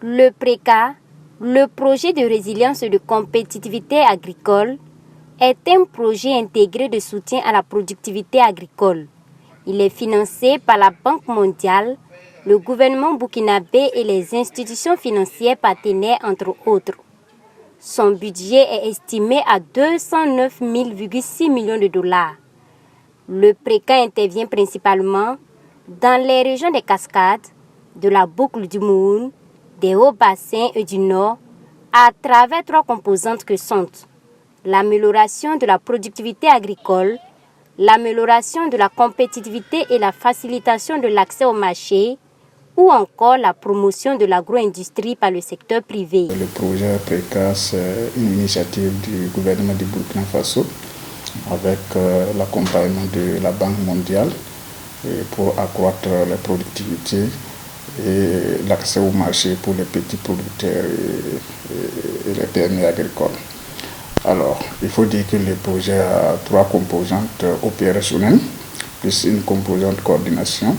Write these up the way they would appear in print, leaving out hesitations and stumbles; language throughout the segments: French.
Le PRECA, le projet de résilience et de compétitivité agricole, est un projet intégré de soutien à la productivité agricole. Il est financé par la Banque mondiale, le gouvernement burkinabé et les institutions financières partenaires, entre autres. Son budget est estimé à 209,6 millions de dollars. Le PRECA intervient principalement dans les régions des Cascades, de la boucle du Moun, des Hauts-Bassins et du Nord, à travers 3 composantes que sont l'amélioration de la productivité agricole, l'amélioration de la compétitivité et la facilitation de l'accès au marché, ou encore la promotion de l'agro-industrie par le secteur privé. Le projet PRECA, c'est une initiative du gouvernement du Burkina Faso avec l'accompagnement de la Banque mondiale pour accroître la productivité et l'accès au marché pour les petits producteurs et les PME agricoles. Alors, il faut dire que le projet a 3 composantes opérationnelles, plus une composante coordination.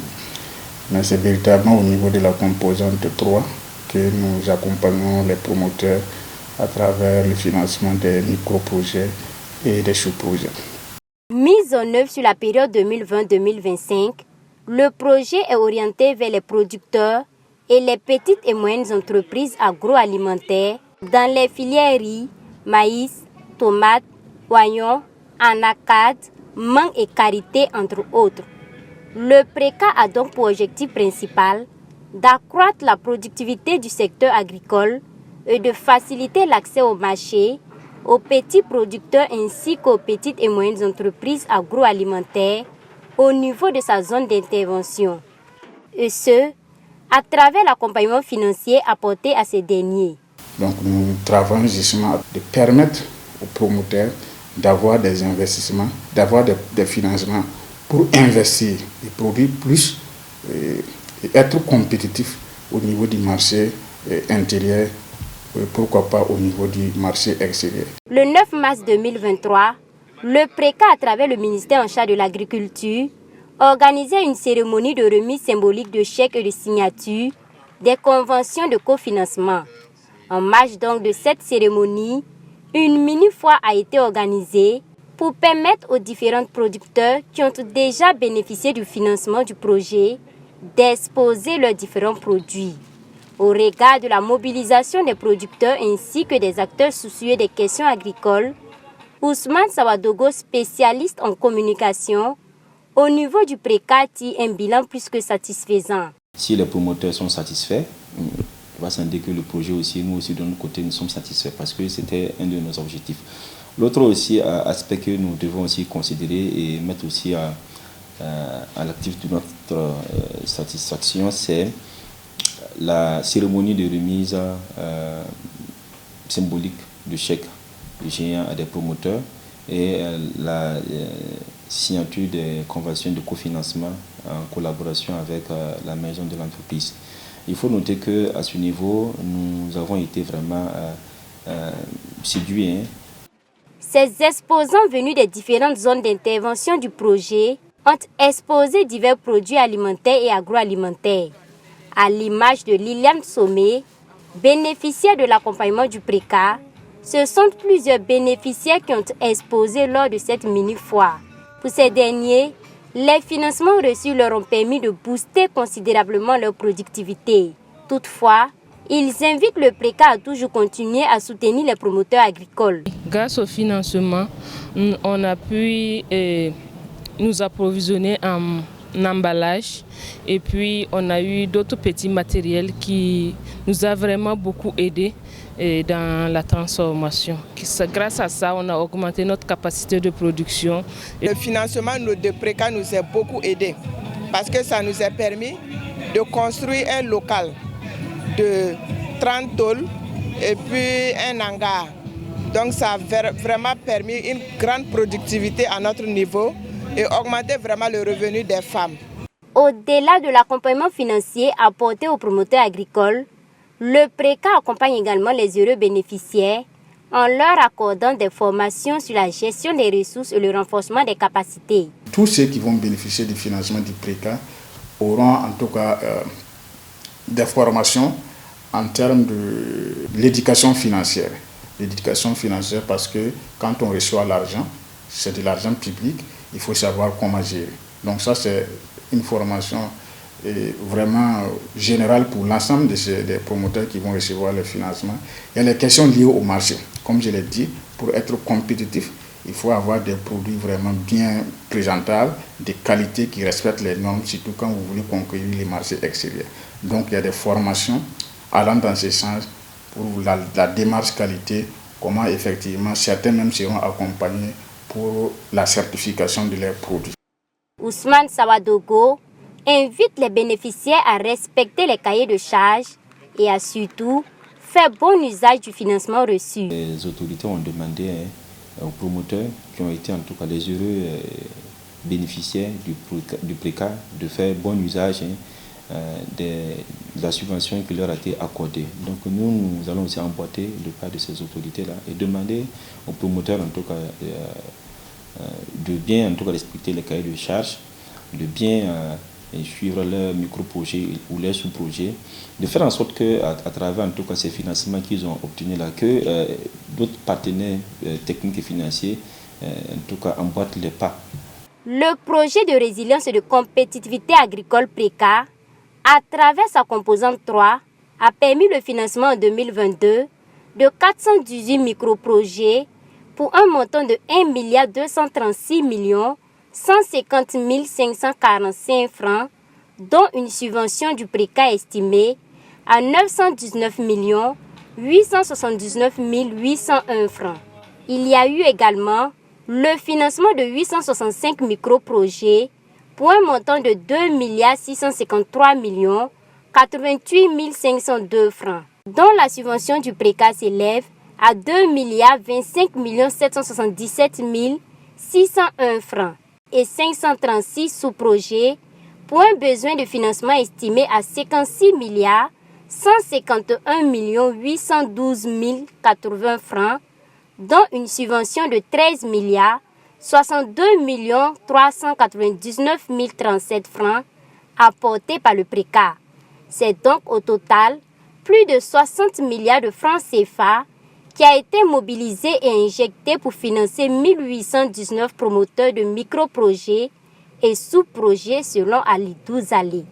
Mais c'est véritablement au niveau de la composante 3 que nous accompagnons les promoteurs à travers le financement des micro-projets et des sous-projets. Mise en œuvre sur la période 2020-2025, le projet est orienté vers les producteurs et les petites et moyennes entreprises agroalimentaires dans les filières riz, maïs, tomates, oignons, anacardes, mangue et karité, entre autres. Le PRECA a donc pour objectif principal d'accroître la productivité du secteur agricole et de faciliter l'accès au marché aux petits producteurs ainsi qu'aux petites et moyennes entreprises agroalimentaires au niveau de sa zone d'intervention. Et ce, à travers l'accompagnement financier apporté à ces derniers. Donc nous travaillons justement de permettre aux promoteurs d'avoir des investissements, d'avoir des financements pour investir et produire plus et être compétitif au niveau du marché intérieur, pourquoi pas au niveau du marché extérieur. Le 9 mars 2023, le PRECA, à travers le ministère en charge de l'agriculture, organisait une cérémonie de remise symbolique de chèques et de signature des conventions de cofinancement. En marge donc de cette cérémonie, une mini-foire a été organisée pour permettre aux différents producteurs qui ont déjà bénéficié du financement du projet d'exposer leurs différents produits. Au regard de la mobilisation des producteurs ainsi que des acteurs soucieux des questions agricoles, Ousmane Sawadogo, spécialiste en communication, au niveau du PRECA, tire un bilan plus que satisfaisant. Si les promoteurs sont satisfaits, on va s'en dire que le projet aussi, nous aussi de notre côté, nous sommes satisfaits parce que c'était un de nos objectifs. L'autre aussi aspect que nous devons aussi considérer et mettre aussi à l'actif de notre satisfaction, c'est la cérémonie de remise symbolique de chèques géants à des promoteurs et la signature des conventions de cofinancement en collaboration avec la maison de l'entreprise. Il faut noter qu'à ce niveau, nous avons été vraiment séduits. Ces exposants venus des différentes zones d'intervention du projet ont exposé divers produits alimentaires et agroalimentaires. À l'image de Liliane Sommet, bénéficiaire de l'accompagnement du PRECA, ce sont plusieurs bénéficiaires qui ont exposé lors de cette mini-foire. Pour ces derniers, les financements reçus leur ont permis de booster considérablement leur productivité. Toutefois, ils invitent le PRECA à toujours continuer à soutenir les promoteurs agricoles. Grâce au financement, on a pu nous approvisionner en emballage et puis on a eu d'autres petits matériels qui nous a vraiment beaucoup aidé dans la transformation. Grâce à ça, on a augmenté notre capacité de production. Le financement de PRECA nous a beaucoup aidé parce que ça nous a permis de construire un local de 30 tôles et puis un hangar. Donc ça a vraiment permis une grande productivité à notre niveau et augmenter vraiment le revenu des femmes. Au-delà de l'accompagnement financier apporté aux promoteurs agricoles, le PRECA accompagne également les heureux bénéficiaires en leur accordant des formations sur la gestion des ressources et le renforcement des capacités. Tous ceux qui vont bénéficier du financement du PRECA auront en tout cas des formations en termes de l'éducation financière. L'éducation financière parce que quand on reçoit l'argent, c'est de l'argent public, il faut savoir comment gérer. Donc ça, c'est une formation vraiment générale pour l'ensemble des promoteurs qui vont recevoir le financement. Il y a les questions liées au marché. Comme je l'ai dit, pour être compétitif, il faut avoir des produits vraiment bien présentables, des qualités qui respectent les normes, surtout quand vous voulez conquérir les marchés extérieurs. Donc il y a des formations allant dans ce sens pour la démarche qualité, comment effectivement certains même seront accompagnés pour la certification de leurs produits. Ousmane Sawadogo invite les bénéficiaires à respecter les cahiers de charges et à surtout faire bon usage du financement reçu. Les autorités ont demandé aux promoteurs qui ont été en tout cas les heureux bénéficiaires du PRECA de faire bon usage de la subvention qui leur a été accordée. Donc nous allons aussi emboîter le pas de ces autorités-là et demander aux promoteurs en tout cas de bien en tout cas respecter les cahiers de charges, de bien suivre leurs micro-projets ou leurs sous-projets, de faire en sorte que à travers en tout cas ces financements qu'ils ont obtenus là, que d'autres partenaires techniques et financiers en tout cas emboîtent les pas. Le projet de résilience et de compétitivité agricole PRECA, à travers sa composante 3, a permis le financement en 2022 de 418 micro-projets pour un montant de 1 236 150 545 francs, dont une subvention du PRECA estimée à 919 879 801 francs. Il y a eu également le financement de 865 micro-projets pour un montant de 2 653 88 502 francs, dont la subvention du PRECA s'élève à 2 25 777 601 francs et 536 sous-projets pour un besoin de financement estimé à 56 151 812 080 francs, dont une subvention de 13 62 399 037 francs apportés par le PRECA. C'est donc au total plus de 60 milliards de francs CFA qui a été mobilisé et injecté pour financer 1819 promoteurs de micro-projets et sous-projets selon Alidou Zali.